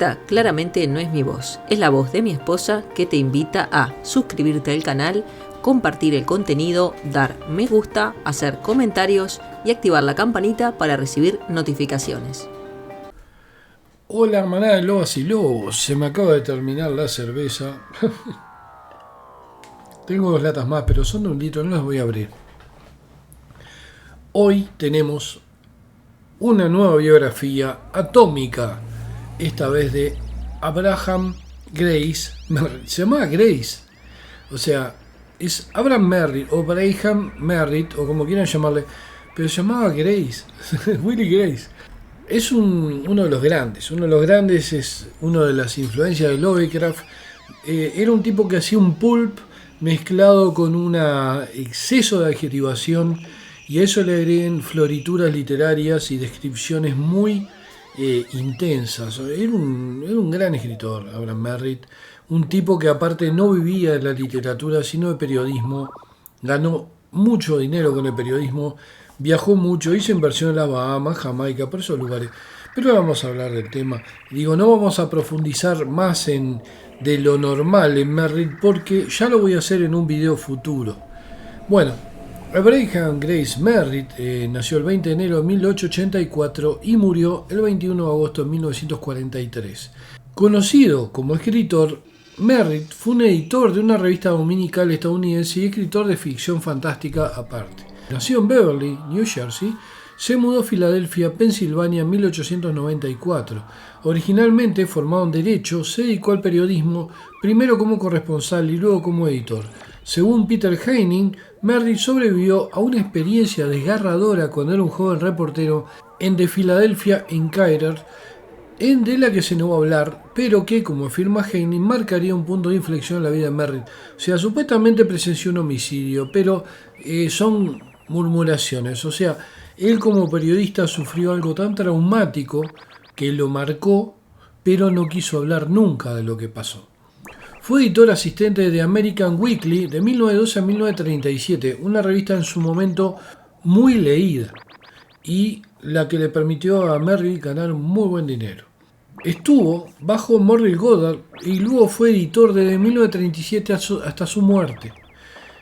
Esta claramente no es mi voz, es la voz de mi esposa que te invita a suscribirte al canal, compartir el contenido, dar me gusta, hacer comentarios y activar la campanita para recibir notificaciones. Hola manada de lobas y lobos, se me acaba de terminar la cerveza. Tengo 2 latas más, pero son de 1 litro, no las voy a abrir. Hoy tenemos una nueva biografía atómica, esta vez de Abraham Grace. Se llamaba Grace, o sea, es Abraham Merritt o Abraham Merritt o como quieran llamarle, pero se llamaba Grace, Willie Grace. Es uno de los grandes, es una de las influencias de Lovecraft. Era un tipo que hacía un pulp mezclado con un exceso de adjetivación, y a eso le agreguen florituras literarias y descripciones muy intensas. Era un gran escritor, Abraham Merritt, un tipo que aparte no vivía de la literatura sino de periodismo, ganó mucho dinero con el periodismo, viajó mucho, hizo inversión en las Bahamas, Jamaica, por esos lugares. Pero ahora vamos a hablar del tema. No vamos a profundizar más de lo normal en Merritt, porque ya lo voy a hacer en un video futuro. Bueno, Abraham Grace Merritt nació el 20 de enero de 1884 y murió el 21 de agosto de 1943. Conocido como escritor, Merritt fue un editor de una revista dominical estadounidense y escritor de ficción fantástica aparte. Nació en Beverly, New Jersey, se mudó a Filadelfia, Pensilvania en 1894. Originalmente formado en Derecho, se dedicó al periodismo, primero como corresponsal y luego como editor. Según Peter Heining, Merritt sobrevivió a una experiencia desgarradora cuando era un joven reportero en The Philadelphia Inquirer, de la que se no va a hablar, pero que, como afirma Heining, marcaría un punto de inflexión en la vida de Merritt. O sea, supuestamente presenció un homicidio, pero son murmuraciones. O sea, él como periodista sufrió algo tan traumático que lo marcó, pero no quiso hablar nunca de lo que pasó. Fue editor asistente de American Weekly de 1912 a 1937, una revista en su momento muy leída y la que le permitió a Merritt ganar muy buen dinero. Estuvo bajo Morrill Goddard y luego fue editor desde 1937 hasta su muerte.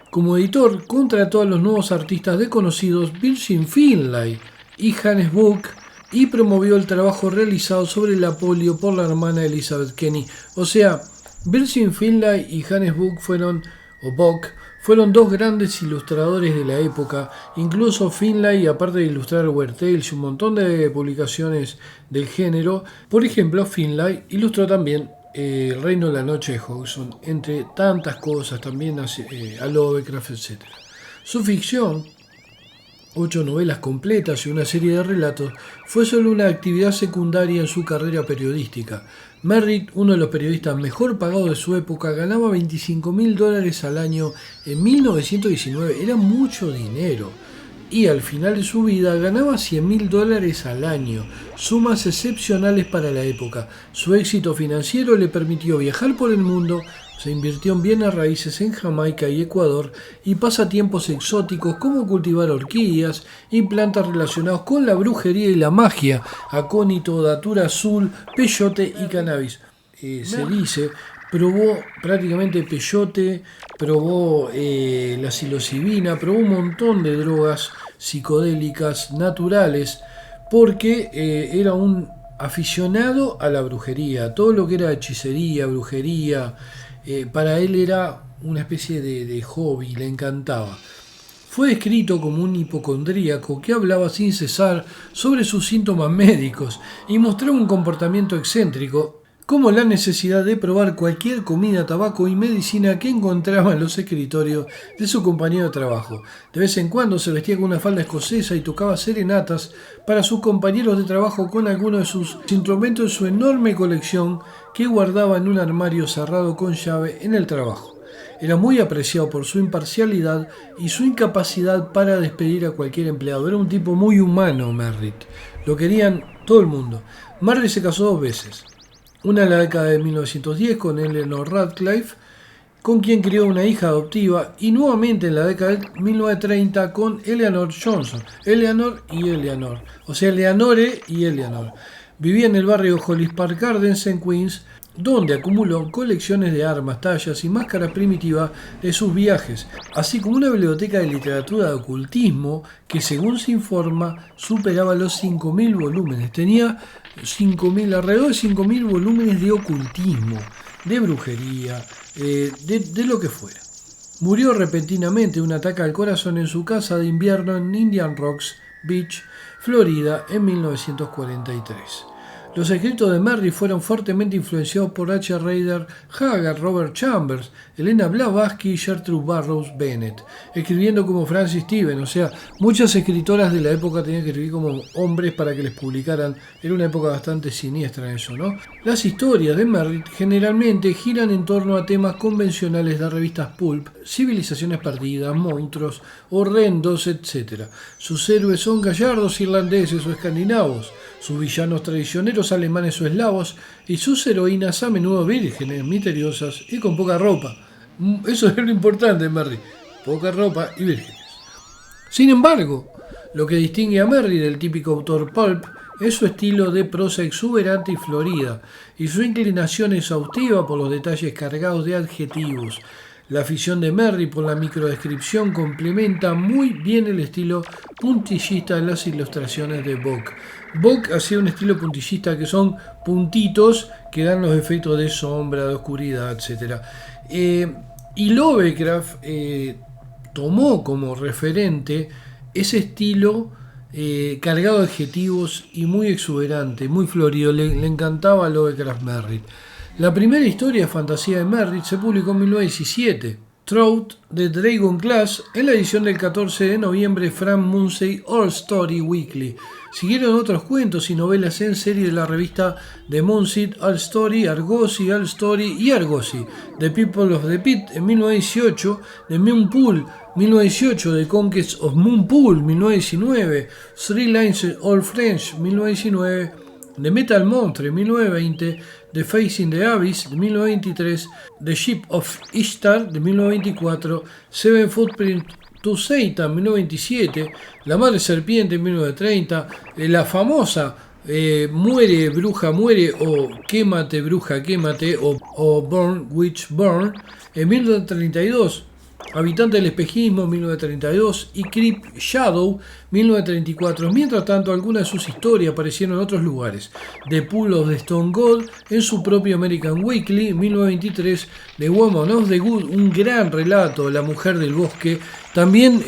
Como editor, contrató a los nuevos artistas desconocidos Virgin Finlay y Hannes Buck y promovió el trabajo realizado sobre la polio por la hermana Elizabeth Kenny. O sea, Virgin Finlay y Hannes Buck fueron 2 grandes ilustradores de la época. Incluso Finlay, aparte de ilustrar Weird Tales y un montón de publicaciones del género, por ejemplo, Finlay ilustró también El Reino de la Noche de Hodgson, entre tantas cosas, también a Lovecraft, etc. Su ficción, 8 novelas completas y una serie de relatos, fue solo una actividad secundaria en su carrera periodística. Merritt, uno de los periodistas mejor pagados de su época, ganaba $25,000 al año en 1919, era mucho dinero. Y al final de su vida ganaba $100,000 al año, sumas excepcionales para la época. Su éxito financiero le permitió viajar por el mundo, se invirtió en bienes raíces en Jamaica y Ecuador y pasatiempos exóticos como cultivar orquídeas y plantas relacionados con la brujería y la magia, acónito, datura azul, peyote y cannabis. Se dice, probó prácticamente peyote, probó la psilocibina, probó un montón de drogas psicodélicas naturales, porque era un aficionado a la brujería, todo lo que era hechicería, brujería, para él era una especie de hobby, le encantaba. Fue descrito como un hipocondríaco que hablaba sin cesar sobre sus síntomas médicos y mostraba un comportamiento excéntrico, como la necesidad de probar cualquier comida, tabaco y medicina que encontraba en los escritorios de su compañero de trabajo. De vez en cuando se vestía con una falda escocesa y tocaba serenatas para sus compañeros de trabajo con algunos de sus instrumentos de su enorme colección que guardaba en un armario cerrado con llave en el trabajo. Era muy apreciado por su imparcialidad y su incapacidad para despedir a cualquier empleado. Era un tipo muy humano, Merritt. Lo querían todo el mundo. Merritt se casó 2 veces. Una en la década de 1910 con Eleanor Radcliffe, con quien crió una hija adoptiva, y nuevamente en la década de 1930 con Eleanor Johnson. Eleanor y Eleanor. O sea, Eleanore y Eleanor. Vivía en el barrio Hollis Park Gardens en Queens, donde acumuló colecciones de armas, tallas y máscaras primitivas de sus viajes, así como una biblioteca de literatura de ocultismo que, según se informa, superaba los 5.000 volúmenes. Tenía alrededor de 5.000 volúmenes de ocultismo, de brujería, de lo que fuera. Murió repentinamente de un ataque al corazón en su casa de invierno en Indian Rocks Beach, Florida, en 1943. Los escritos de Merritt fueron fuertemente influenciados por H. Rider Haggard, Robert Chambers, Elena Blavatsky y Gertrude Burroughs Bennett, escribiendo como Francis Steven. O sea, muchas escritoras de la época tenían que escribir como hombres para que les publicaran. Era una época bastante siniestra eso, ¿no? Las historias de Merritt generalmente giran en torno a temas convencionales de revistas pulp, civilizaciones perdidas, monstruos, horrendos, etc. Sus héroes son gallardos irlandeses o escandinavos, sus villanos traicioneros alemanes o eslavos y sus heroínas a menudo vírgenes, misteriosas y con poca ropa. Eso es lo importante en Merritt, poca ropa y vírgenes. Sin embargo, lo que distingue a Merritt del típico autor pulp es su estilo de prosa exuberante y florida, y su inclinación exhaustiva por los detalles cargados de adjetivos. La afición de Merritt por la microdescripción complementa muy bien el estilo puntillista de las ilustraciones de Bock. Bock hacía un estilo puntillista que son puntitos que dan los efectos de sombra, de oscuridad, etc. Y Lovecraft tomó como referente ese estilo cargado de adjetivos y muy exuberante, muy florido. Le encantaba a Lovecraft Merritt. La primera historia de fantasía de Merritt se publicó en 1917, Through the Dragon Glass, en la edición del 14 de noviembre de Frank Munsey All Story Weekly. Siguieron otros cuentos y novelas en serie de la revista de Munsey All Story, Argosy, All Story y Argosy, The People of the Pit en 1918, The Moonpool 1918, The Conquest of Moonpool 1919, Three Lines All French 1919, The Metal Monster 1920, The Facing the Abyss de 1923, The Ship of Ishtar de 1924, Seven Footprints to Satan 1927, La Madre Serpiente en 1930, la famosa Muere Bruja Muere o Quémate Bruja Quémate o Burn Witch Burn en 1932, Habitante del Espejismo 1932 y Creep Shadow 1934. Mientras tanto, algunas de sus historias aparecieron en otros lugares. The Pool of the Stone God en su propio American Weekly 1923, The Woman of the Wood, un gran relato, La Mujer del Bosque. También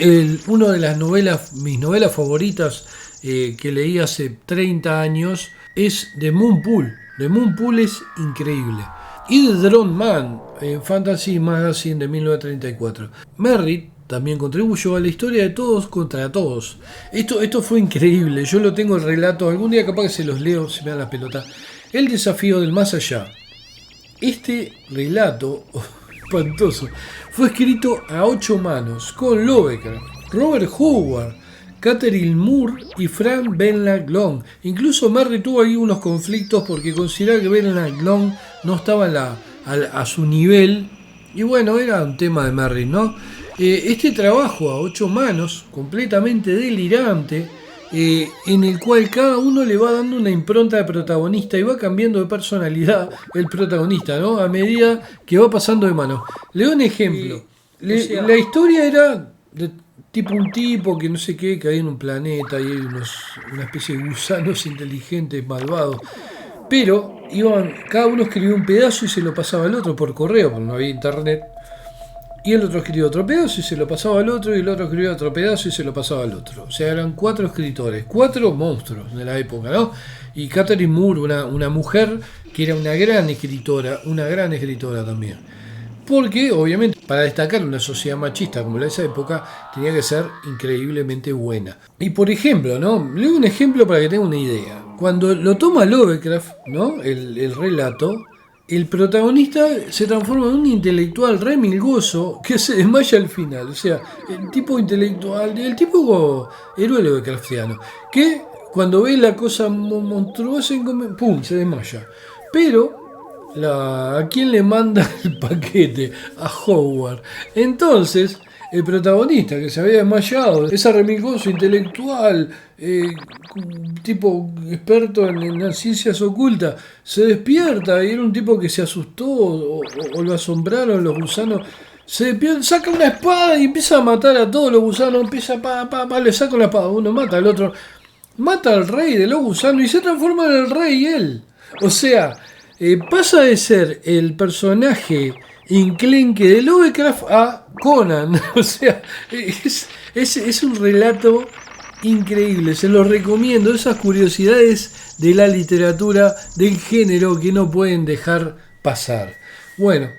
una de mis novelas favoritas que leí hace 30 años es The Moonpool. The Moonpool es increíble. Y The Drone Man en Fantasy Magazine de 1934. Merritt también contribuyó a la historia de Todos contra Todos. Esto fue increíble, yo lo tengo el relato, algún día capaz que se los leo, se me dan las pelotas. El desafío del más allá. Este relato, espantoso, fue escrito a 8 manos con Lovecraft, Robert Howard, Catherine Moore y Frank Belknap Long. Incluso Merritt tuvo ahí unos conflictos porque consideraba que Belknap Long no estaba a su nivel. Y bueno, era un tema de Merritt, ¿no? Este trabajo a 8 manos, completamente delirante, en el cual cada uno le va dando una impronta de protagonista y va cambiando de personalidad el protagonista, ¿no? A medida que va pasando de mano. Le doy un ejemplo. La historia era de tipo un tipo que no sé qué, que hay en un planeta y hay una especie de gusanos inteligentes, malvados. Pero cada uno escribió un pedazo y se lo pasaba al otro por correo, porque no había internet. Y el otro escribió otro pedazo y se lo pasaba al otro, y el otro escribió otro pedazo y se lo pasaba al otro. O sea, eran 4 escritores, 4 monstruos de la época, ¿no? Y Catherine Moore, una mujer que era una gran escritora también. Porque, obviamente, para destacar una sociedad machista como la de esa época, tenía que ser increíblemente buena. Y, por ejemplo, ¿no? Le doy un ejemplo para que tenga una idea. Cuando lo toma Lovecraft, ¿no? El relato, el protagonista se transforma en un intelectual remilgoso que se desmaya al final. O sea, el tipo intelectual, el tipo héroe Lovecraftiano, que cuando ve la cosa monstruosa, ¡pum!, se desmaya. Pero ¿a quién le manda el paquete? A Howard. Entonces, el protagonista que se había desmayado, ese remilgoso intelectual, tipo experto en las ciencias ocultas, se despierta y era un tipo que se asustó o lo asombraron los gusanos. Se despierta, saca una espada y empieza a matar a todos los gusanos, empieza le saca una espada, uno mata al otro, mata al rey de los gusanos y se transforma en el rey él. O sea, pasa de ser el personaje enclenque de Lovecraft a Conan. O sea, es un relato increíble, se los recomiendo, esas curiosidades de la literatura del género que no pueden dejar pasar. Bueno,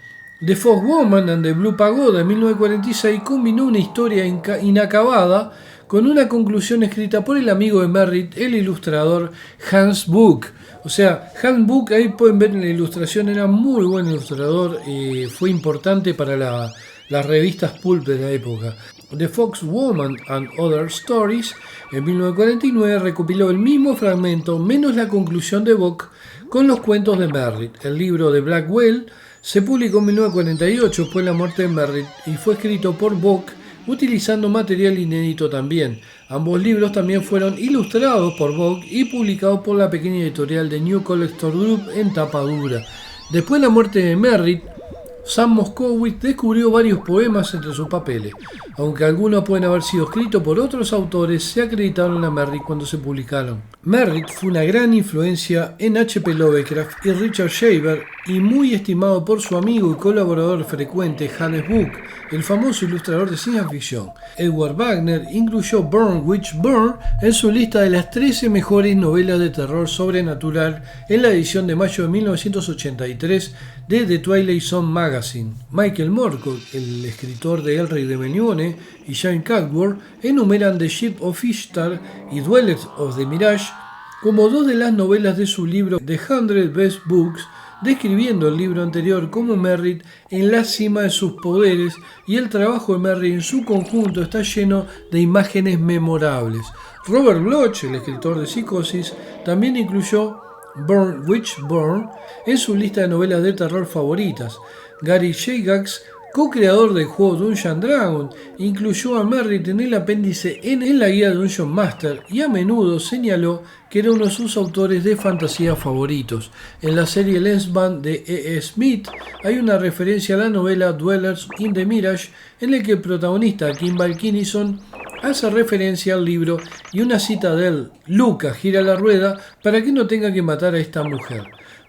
The Fox Woman and the Blue Pagoda en 1946 combinó una historia inacabada con una conclusión escrita por el amigo de Merritt, el ilustrador Hans Buch. O sea, Hans Buch, ahí pueden ver en la ilustración, era muy buen ilustrador, fue importante para las revistas pulp de la época. The Fox Woman and Other Stories en 1949 recopiló el mismo fragmento menos la conclusión de Buch con los cuentos de Merritt. El libro de Blackwell se publicó en 1948 después de la muerte de Merritt y fue escrito por Buch utilizando material inédito también. Ambos libros también fueron ilustrados por Buch y publicados por la pequeña editorial de New Collector Group en tapa dura. Después de la muerte de Merritt, Sam Moskowitz descubrió varios poemas entre sus papeles. Aunque algunos pueden haber sido escritos por otros autores, se acreditaron a Merritt cuando se publicaron. Merritt fue una gran influencia en H.P. Lovecraft y Richard Shaver y muy estimado por su amigo y colaborador frecuente Hannes Buch, el famoso ilustrador de ciencia ficción. Edward Wagner incluyó Burn Witch Burn en su lista de las 13 mejores novelas de terror sobrenatural en la edición de mayo de 1983 de The Twilight Zone Magazine. Michael Moorcock, el escritor de El Rey de Melniboné, y Jane Cadwell enumeran The Ship of Ishtar y Dwellers of the Mirage como dos de las novelas de su libro The 100 Best Books, describiendo el libro anterior como Merritt en la cima de sus poderes, y el trabajo de Merritt en su conjunto está lleno de imágenes memorables. Robert Bloch, el escritor de Psicosis, también incluyó Burn Witch Burn en su lista de novelas de terror favoritas. Gary Gygax, co-creador del juego Dungeons & Dragons, incluyó a Merritt en el apéndice en la guía de Dungeon Master y a menudo señaló que era uno de sus autores de fantasía favoritos. En la serie Lensman de E. Smith hay una referencia a la novela Dwellers in the Mirage en la que el protagonista Kimball Kinnison hace referencia al libro y una cita de él: Luca gira la rueda para que no tenga que matar a esta mujer.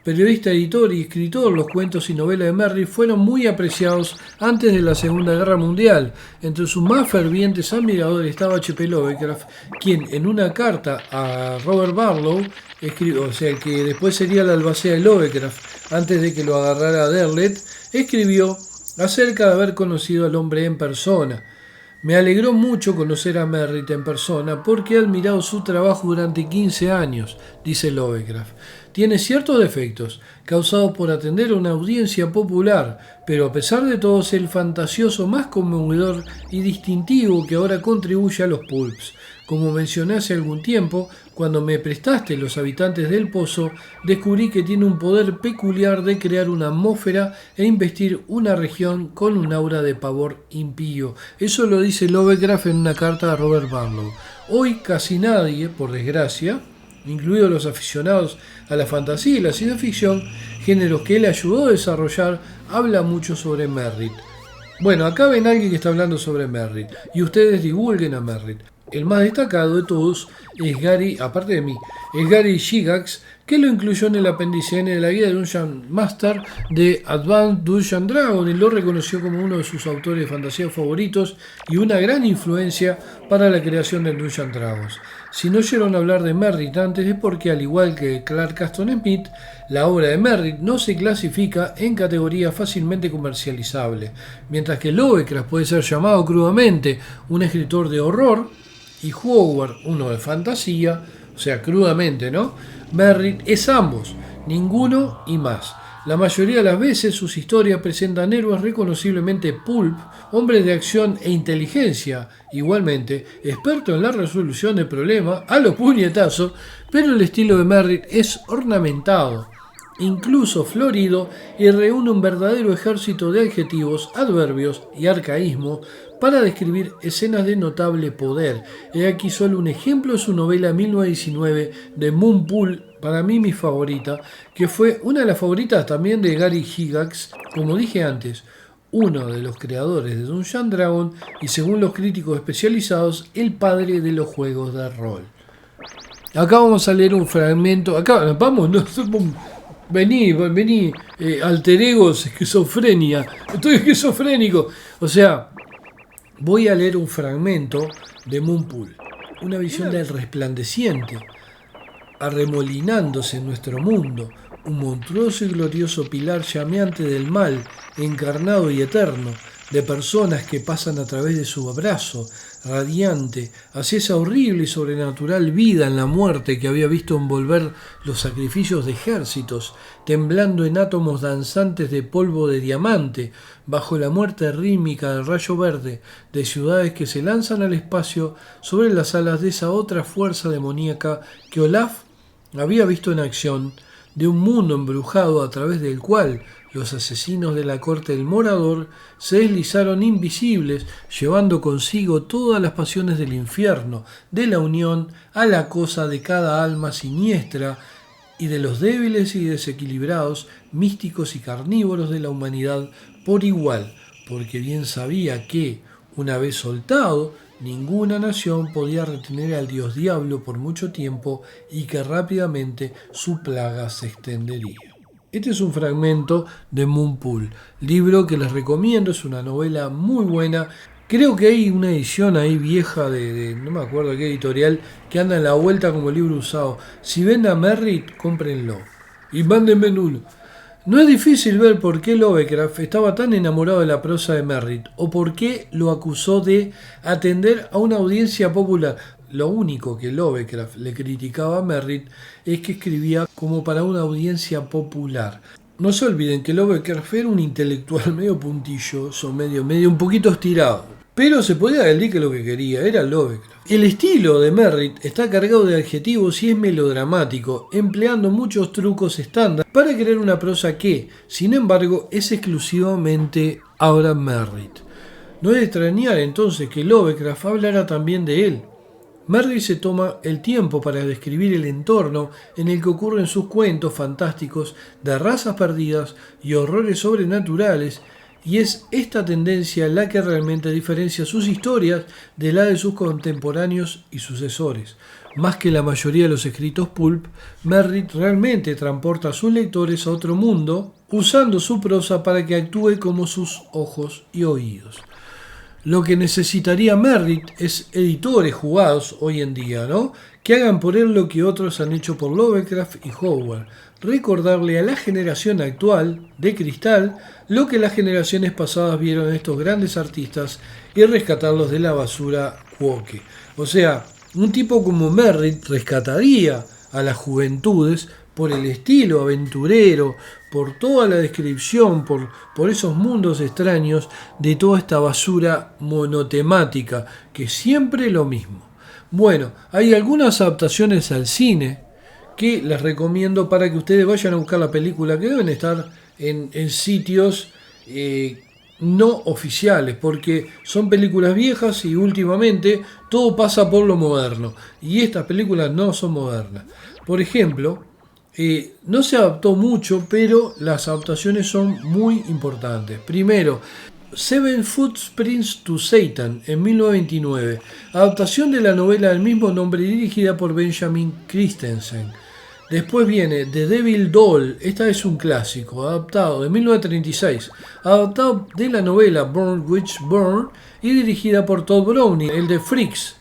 Periodista, editor y escritor, los cuentos y novelas de Merritt fueron muy apreciados antes de la Segunda Guerra Mundial. Entre sus más fervientes admiradores estaba H.P. Lovecraft, quien en una carta a Robert Barlow escribió, o sea, que después sería el albacea de Lovecraft, antes de que lo agarrara Derlet, escribió acerca de haber conocido al hombre en persona. Me alegró mucho conocer a Merritt en persona porque he admirado su trabajo durante 15 años, dice Lovecraft. Tiene ciertos defectos, causados por atender a una audiencia popular, pero a pesar de todo es el fantasioso más conmovedor y distintivo que ahora contribuye a los pulps. Como mencioné hace algún tiempo, cuando me prestaste Los habitantes del pozo, descubrí que tiene un poder peculiar de crear una atmósfera e investir una región con un aura de pavor impío. Eso lo dice Lovecraft en una carta a Robert Barlow. Hoy casi nadie, por desgracia, incluidos los aficionados a la fantasía y la ciencia ficción, géneros que él ayudó a desarrollar, habla mucho sobre Merritt. Bueno, acá ven a alguien que está hablando sobre Merritt, y ustedes divulguen a Merritt. El más destacado de todos es Gary, aparte de mí, es Gary Gygax, que lo incluyó en el apéndice N de la guía de Dungeon Master de Advanced Dungeons & Dragons y lo reconoció como uno de sus autores de fantasía favoritos y una gran influencia para la creación de Dungeons & Dragons. Si no oyeron hablar de Merritt antes es porque, al igual que Clark Aston Smith, la obra de Merritt no se clasifica en categoría fácilmente comercializable, mientras que Lovecraft puede ser llamado crudamente un escritor de horror y Howard uno de fantasía, o sea, crudamente, ¿no? Merritt es ambos, ninguno y más. La mayoría de las veces sus historias presentan héroes reconociblemente pulp, hombres de acción e inteligencia, igualmente expertos en la resolución de problemas a los puñetazos, pero el estilo de Merritt es ornamentado, incluso florido, y reúne un verdadero ejército de adjetivos, adverbios y arcaísmos para describir escenas de notable poder. He aquí solo un ejemplo de su novela 1919 de Moonpool, para mí mi favorita, que fue una de las favoritas también de Gary Gygax, como dije antes, uno de los creadores de Dungeons & Dragons y, según los críticos especializados, el padre de los juegos de rol. Acá vamos a leer un fragmento. Acá, vamos, no, vení, alter egos, esquizofrenia. Estoy esquizofrénico. O sea, voy a leer un fragmento de Moonpool. Una visión del resplandeciente, arremolinándose en nuestro mundo. Un monstruoso y glorioso pilar llameante del mal, encarnado y eterno, de personas que pasan a través de su abrazo, radiante, hacia esa horrible y sobrenatural vida en la muerte que había visto envolver los sacrificios de ejércitos, temblando en átomos danzantes de polvo de diamante, bajo la muerte rítmica del rayo verde, de ciudades que se lanzan al espacio sobre las alas de esa otra fuerza demoníaca que Olaf había visto en acción, de un mundo embrujado a través del cual los asesinos de la corte del Morador se deslizaron invisibles, llevando consigo todas las pasiones del infierno, de la unión a la cosa de cada alma siniestra y de los débiles y desequilibrados, místicos y carnívoros de la humanidad por igual, porque bien sabía que, una vez soltado, ninguna nación podía retener al dios diablo por mucho tiempo y que rápidamente su plaga se extendería. Este es un fragmento de Moonpool, libro que les recomiendo, es una novela muy buena. Creo que hay una edición ahí vieja de no me acuerdo qué editorial, que anda en la vuelta como libro usado. Si ven a Merritt, cómprenlo y mándenme uno. No es difícil ver por qué Lovecraft estaba tan enamorado de la prosa de Merritt, o por qué lo acusó de atender a una audiencia popular. Lo único que Lovecraft le criticaba a Merritt es que escribía como para una audiencia popular. No se olviden que Lovecraft era un intelectual medio puntilloso, medio un poquito estirado. Pero se podía decir que lo que quería era Lovecraft. El estilo de Merritt está cargado de adjetivos y es melodramático, empleando muchos trucos estándar para crear una prosa que, sin embargo, es exclusivamente Abraham Merritt. No es de extrañar entonces que Lovecraft hablara también de él. Merritt se toma el tiempo para describir el entorno en el que ocurren sus cuentos fantásticos de razas perdidas y horrores sobrenaturales, y es esta tendencia la que realmente diferencia sus historias de la de sus contemporáneos y sucesores. Más que la mayoría de los escritos pulp, Merritt realmente transporta a sus lectores a otro mundo, usando su prosa para que actúe como sus ojos y oídos. Lo que necesitaría Merritt es editores jugados hoy en día, ¿no? Que hagan por él lo que otros han hecho por Lovecraft y Howard. Recordarle a la generación actual de cristal lo que las generaciones pasadas vieron en estos grandes artistas y rescatarlos de la basura woke. O sea, un tipo como Merritt rescataría a las juventudes por el estilo aventurero, por toda la descripción, por esos mundos extraños de toda esta basura monotemática, que siempre lo mismo. Bueno, hay algunas adaptaciones al cine que les recomiendo para que ustedes vayan a buscar la película, que deben estar en sitios no oficiales, porque son películas viejas y últimamente todo pasa por lo moderno, y estas películas no son modernas. Por ejemplo, no se adaptó mucho, pero las adaptaciones son muy importantes. Primero, Seven Footprints to Satan, en 1929, adaptación de la novela del mismo nombre dirigida por Benjamin Christensen. Después viene The Devil Doll, esta es un clásico, adaptado de 1936, adaptado de la novela Burn Witch Burn y dirigida por Todd Browning, el de Freaks.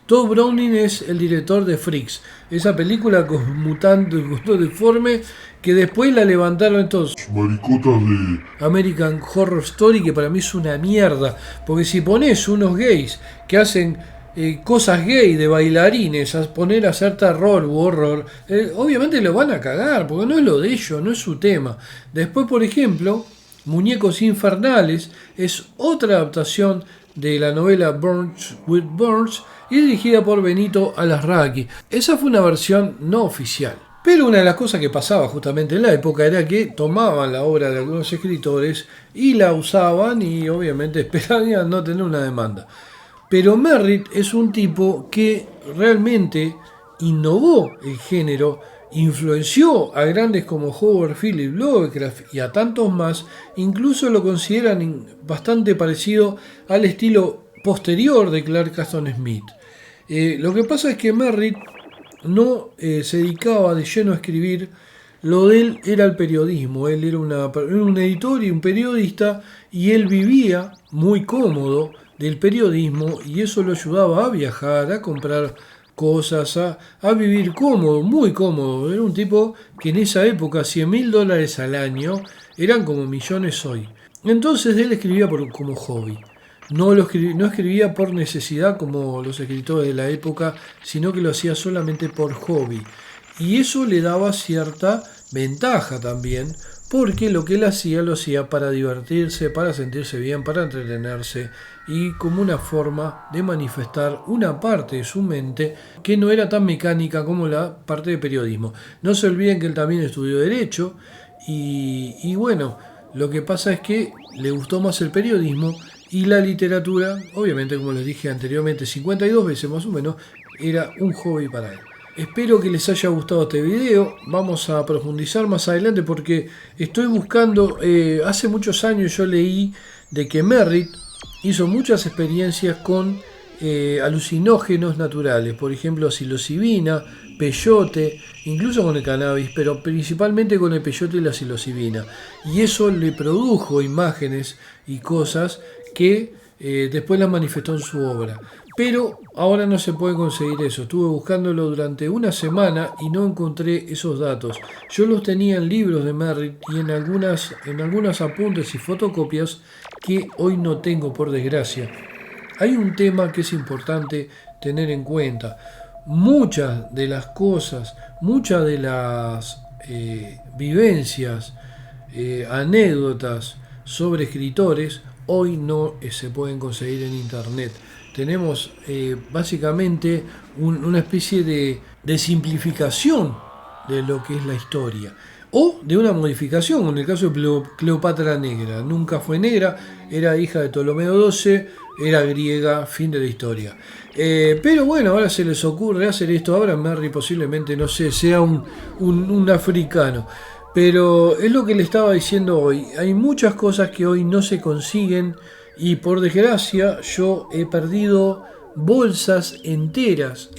Todd Browning es el director de Freaks, esa película con mutantes deforme que después la levantaron estos maricotas de American Horror Story, que para mí es una mierda, porque si pones unos gays que hacen cosas gay de bailarines a poner a hacer terror u horror, obviamente lo van a cagar, porque no es lo de ellos, no es su tema. Después, por ejemplo, Muñecos Infernales es otra adaptación de la novela Burns with Burns y dirigida por Benito Alasraqui. Esa fue una versión no oficial, Pero una de las cosas que pasaba justamente en la época era que tomaban la obra de algunos escritores y la usaban y obviamente esperaban no tener una demanda. Pero Merritt es un tipo que realmente innovó el género, influenció a grandes como Howard Phillips Lovecraft y a tantos más, incluso lo consideran bastante parecido al estilo posterior de Clark Caston Smith. Lo que pasa es que Merritt no se dedicaba de lleno a escribir, lo de él era el periodismo, él era un editor y un periodista y él vivía muy cómodo del periodismo y eso lo ayudaba a viajar, a comprar cosas, a vivir cómodo, muy cómodo. Era un tipo que en esa época $100.000 al año eran como millones hoy. Entonces él escribía como hobby. No escribía por necesidad como los escritores de la época, sino que lo hacía solamente por hobby. Y eso le daba cierta ventaja también, porque lo que él hacía lo hacía para divertirse, para sentirse bien, para entretenerse y como una forma de manifestar una parte de su mente que no era tan mecánica como la parte de periodismo. No se olviden que él también estudió Derecho y bueno, lo que pasa es que le gustó más el periodismo y la literatura, obviamente como les dije anteriormente, 52 veces más o menos, era un hobby para él. Espero que les haya gustado este video, vamos a profundizar más adelante porque estoy buscando, hace muchos años yo leí de que Merritt hizo muchas experiencias con alucinógenos naturales, por ejemplo psilocibina, peyote, incluso con el cannabis, pero principalmente con el peyote y la psilocibina. Y eso le produjo imágenes y cosas que después las manifestó en su obra. Pero ahora no se puede conseguir eso. Estuve buscándolo durante una semana y no encontré esos datos. Yo los tenía en libros de Merritt y en algunos apuntes y fotocopias que hoy no tengo, por desgracia. Hay un tema que es importante tener en cuenta. Muchas de las cosas, muchas de las vivencias, anécdotas sobre escritores, hoy no se pueden conseguir en internet. Tenemos básicamente una especie de simplificación de lo que es la historia. O de una modificación, en el caso de Cleopatra Negra. Nunca fue negra, era hija de Ptolomeo XII, era griega, fin de la historia. Pero bueno, ahora se les ocurre hacer esto. Ahora Merritt posiblemente, no sé, sea un africano. Pero es lo que le estaba diciendo hoy. Hay muchas cosas que hoy no se consiguen y por desgracia yo he perdido bolsas enteras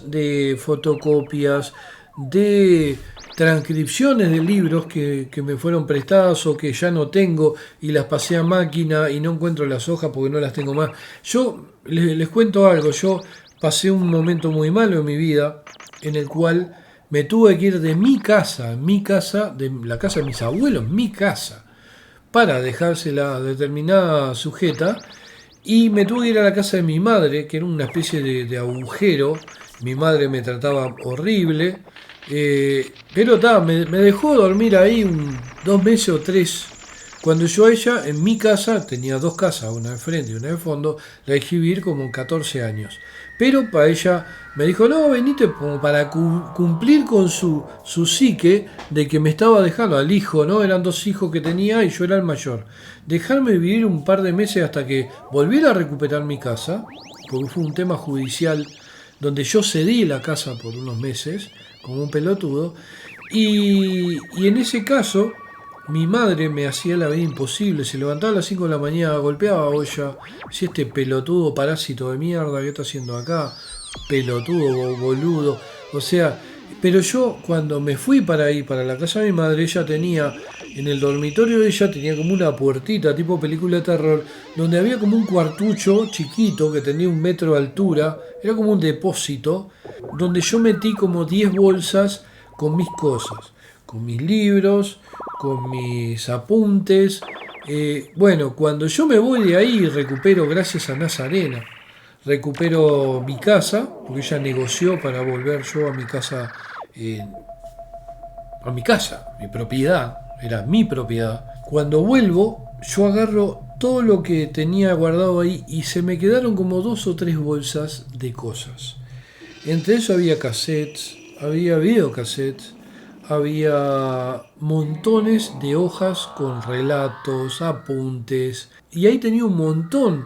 de fotocopias, de transcripciones de libros que me fueron prestadas o que ya no tengo y las pasé a máquina y no encuentro las hojas porque no las tengo más. Yo les cuento algo, yo pasé un momento muy malo en mi vida en el cual me tuve que ir de mi casa, de la casa de mis abuelos, mi casa, para dejársela determinada sujeta y me tuve que ir a la casa de mi madre, que era una especie de agujero. Mi madre me trataba horrible, pero me dejó dormir ahí 2 meses o 3. Cuando yo a ella, en mi casa, tenía 2 casas, una de frente y una de fondo, la dejé vivir como 14 años. Pero para ella me dijo, no, venite como para cumplir con su psique de que me estaba dejando al hijo, ¿no? Eran 2 hijos que tenía y yo era el mayor. Dejarme vivir un par de meses hasta que volviera a recuperar mi casa, porque fue un tema judicial donde yo cedí la casa por unos meses, como un pelotudo, y en ese caso mi madre me hacía la vida imposible, se levantaba a las 5 de la mañana, golpeaba olla, si este pelotudo parásito de mierda, ¿qué está haciendo acá? Pelotudo, boludo, o sea, pero yo cuando me fui para ir para la casa de mi madre, ella tenía, en el dormitorio de ella tenía como una puertita tipo película de terror, donde había como un cuartucho chiquito que tenía 1 metro de altura, era como un depósito, donde yo metí como 10 bolsas con mis cosas, con mis libros, con mis apuntes. Bueno, cuando yo me voy de ahí recupero, gracias a Nazarena, recupero mi casa, porque ella negoció para volver yo a mi casa, mi propiedad, era mi propiedad. Cuando vuelvo, yo agarro todo lo que tenía guardado ahí y se me quedaron como 2 o 3 bolsas de cosas. Entre eso había cassettes, había videocassettes, había montones de hojas con relatos, apuntes, y ahí tenía un montón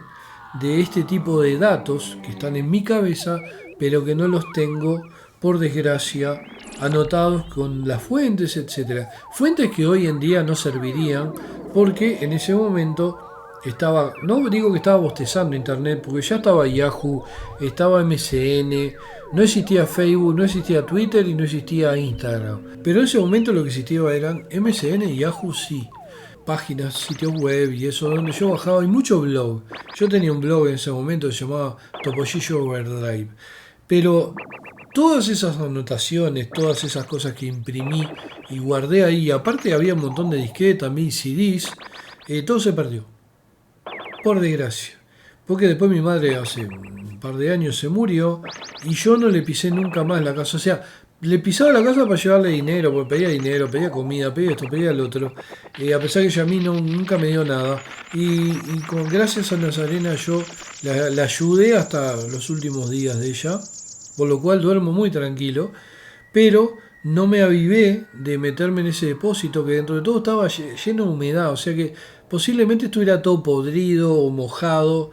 de este tipo de datos que están en mi cabeza, pero que no los tengo, por desgracia, anotados con las fuentes, etcétera. Fuentes que hoy en día no servirían porque en ese momento estaba, no digo que estaba bostezando internet, porque ya estaba Yahoo, estaba MSN, no existía Facebook, no existía Twitter y no existía Instagram. Pero en ese momento lo que existía eran MSN y Yahoo, sí. Páginas, sitios web y eso, donde yo bajaba, y mucho blog. Yo tenía un blog en ese momento que se llamaba Topollillo Overdrive. Pero todas esas anotaciones, todas esas cosas que imprimí y guardé ahí, aparte había un montón de disquetes también, CDs, todo se perdió. Por desgracia. Porque después mi madre hace un par de años se murió y yo no le pisé nunca más la casa. O sea, le pisaba la casa para llevarle dinero, porque pedía dinero, pedía comida, pedía esto, pedía el otro. A pesar que ella a mí nunca me dio nada. Gracias a Nazarena yo la ayudé hasta los últimos días de ella. Por lo cual duermo muy tranquilo. Pero no me avivé de meterme en ese depósito que dentro de todo estaba lleno de humedad. O sea que posiblemente estuviera todo podrido o mojado,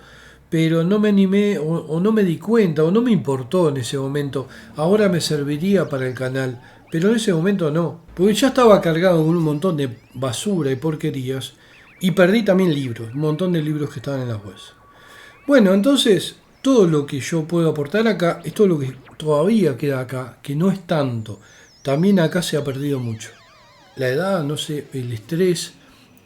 pero no me animé o no me di cuenta o no me importó en ese momento. Ahora me serviría para el canal, pero en ese momento no, porque ya estaba cargado con un montón de basura y porquerías y perdí también libros, un montón de libros que estaban en las webs. Bueno, entonces todo lo que yo puedo aportar acá es todo lo que todavía queda acá, que no es tanto. También acá se ha perdido mucho. La edad, no sé, el estrés,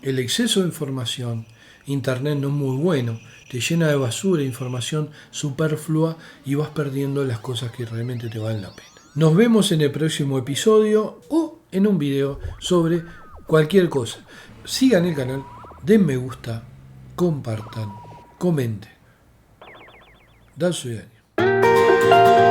el exceso de información. Internet no es muy bueno, te llena de basura, información superflua y vas perdiendo las cosas que realmente te valen la pena. Nos vemos en el próximo episodio o en un video sobre cualquier cosa. Sigan el canal, den me gusta, compartan, comenten. Dan su daño.